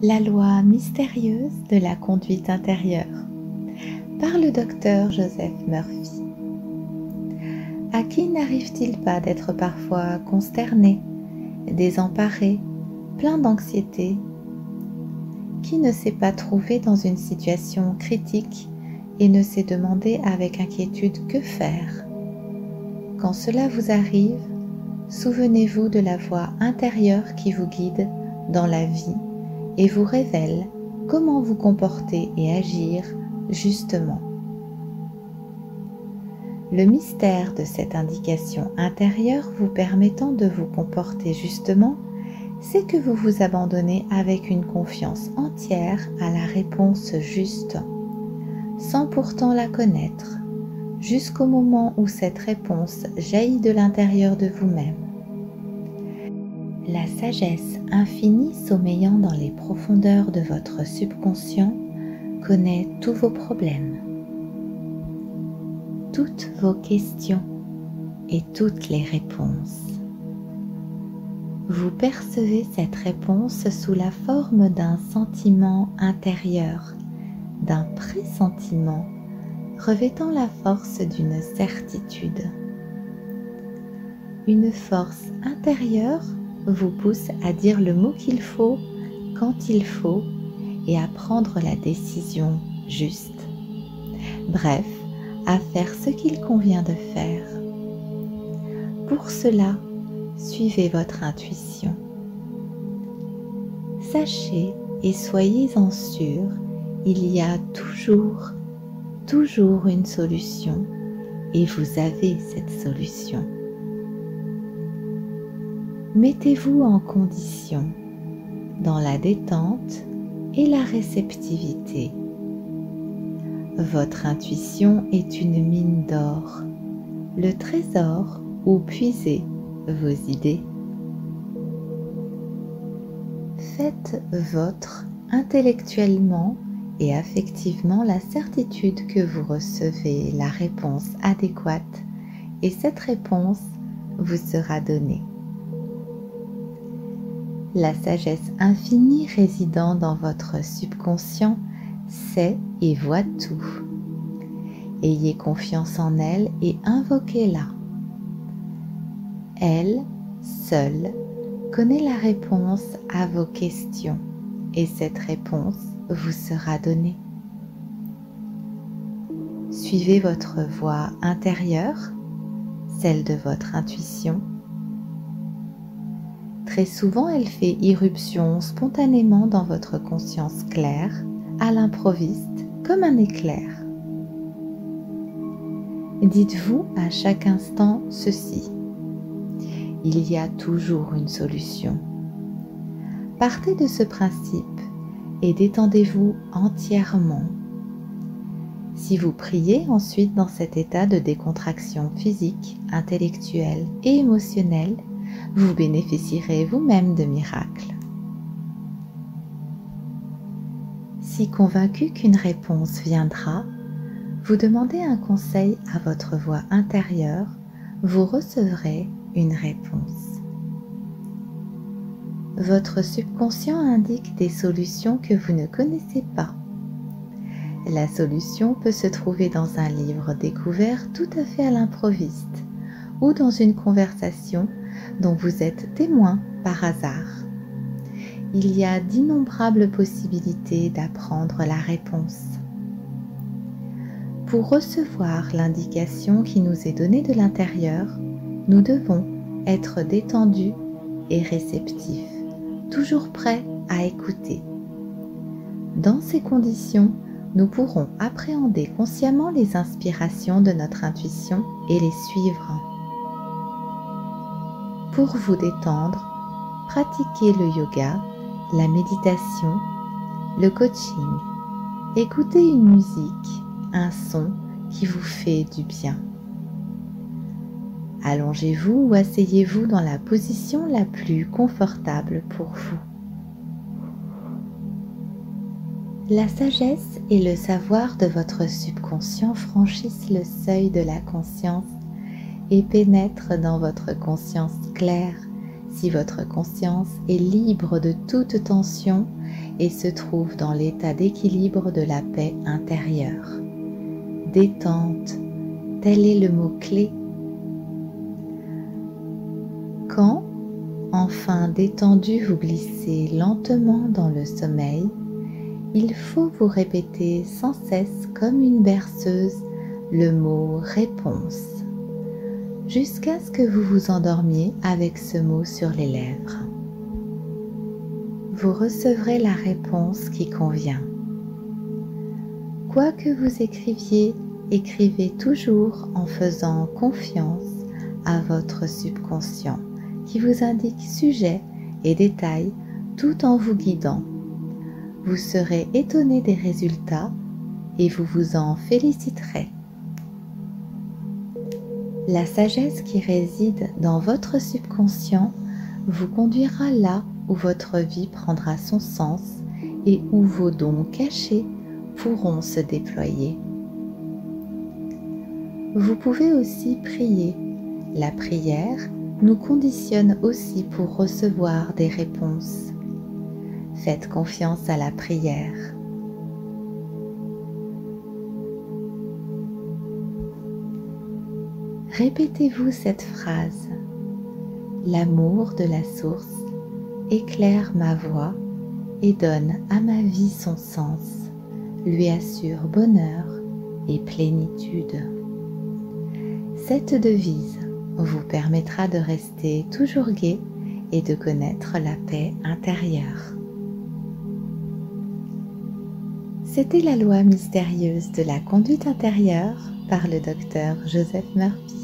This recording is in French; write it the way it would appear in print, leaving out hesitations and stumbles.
La loi mystérieuse de la conduite intérieure par le docteur Joseph Murphy. À qui n'arrive-t-il pas d'être parfois consterné, désemparé, plein d'anxiété? Qui ne s'est pas trouvé dans une situation critique et ne s'est demandé avec inquiétude que faire? Quand cela vous arrive, souvenez-vous de la voix intérieure qui vous guide dans la vie et vous révèle comment vous comporter et agir justement. Le mystère de cette indication intérieure vous permettant de vous comporter justement, c'est que vous vous abandonnez avec une confiance entière à la réponse juste, sans pourtant la connaître, jusqu'au moment où cette réponse jaillit de l'intérieur de vous-même. La sagesse infinie sommeillant dans les profondeurs de votre subconscient connaît tous vos problèmes, toutes vos questions et toutes les réponses. Vous percevez cette réponse sous la forme d'un sentiment intérieur, d'un pressentiment revêtant la force d'une certitude. Une force intérieure vous pousse à dire le mot qu'il faut, quand il faut, et à prendre la décision juste. Bref, à faire ce qu'il convient de faire. Pour cela, suivez votre intuition. Sachez et soyez-en sûrs, il y a toujours une solution et vous avez cette solution. Mettez-vous en condition dans la détente et la réceptivité. Votre intuition est une mine d'or, le trésor où puiser vos idées. Faites vôtre intellectuellement et affectivement la certitude que vous recevez la réponse adéquate et cette réponse vous sera donnée. La sagesse infinie résidant dans votre subconscient sait et voit tout. Ayez confiance en elle et invoquez-la. Elle, seule, connaît la réponse à vos questions et cette réponse vous sera donnée. Suivez votre voix intérieure, celle de votre intuition. Très souvent, elle fait irruption spontanément dans votre conscience claire, à l'improviste, comme un éclair. Dites-vous à chaque instant ceci: il y a toujours une solution. Partez de ce principe et détendez-vous entièrement. Si vous priez ensuite dans cet état de décontraction physique, intellectuelle et émotionnelle, vous bénéficierez vous-même de miracles. Si convaincu qu'une réponse viendra, vous demandez un conseil à votre voix intérieure, vous recevrez une réponse. Votre subconscient indique des solutions que vous ne connaissez pas. La solution peut se trouver dans un livre découvert tout à fait à l'improviste ou dans une conversation dont vous êtes témoin par hasard. Il y a d'innombrables possibilités d'apprendre la réponse. Pour recevoir l'indication qui nous est donnée de l'intérieur, nous devons être détendus et réceptifs, toujours prêts à écouter. Dans ces conditions, nous pourrons appréhender consciemment les inspirations de notre intuition et les suivre. Pour vous détendre, pratiquez le yoga, la méditation, le coaching. Écoutez une musique, un son qui vous fait du bien. Allongez-vous ou asseyez-vous dans la position la plus confortable pour vous. La sagesse et le savoir de votre subconscient franchissent le seuil de la conscience et pénètrent dans votre conscience claire, si votre conscience est libre de toute tension et se trouve dans l'état d'équilibre de la paix intérieure. Détente, tel est le mot-clé. Quand, enfin détendu, vous glissez lentement dans le sommeil, il faut vous répéter sans cesse comme une berceuse le mot « réponse » jusqu'à ce que vous vous endormiez avec ce mot sur les lèvres. Vous recevrez la réponse qui convient. Quoi que vous écriviez, écrivez toujours en faisant confiance à votre subconscient qui vous indique sujet et détail tout en vous guidant. Vous serez étonné des résultats et vous vous en féliciterez. La sagesse qui réside dans votre subconscient vous conduira là où votre vie prendra son sens et où vos dons cachés pourront se déployer. Vous pouvez aussi prier. La prière nous conditionne aussi pour recevoir des réponses. Faites confiance à la prière. Répétez-vous cette phrase. L'amour de la source éclaire ma voie et donne à ma vie son sens, lui assure bonheur et plénitude. Cette devise vous permettra de rester toujours gai et de connaître la paix intérieure. C'était la loi mystérieuse de la conduite intérieure par le docteur Joseph Murphy.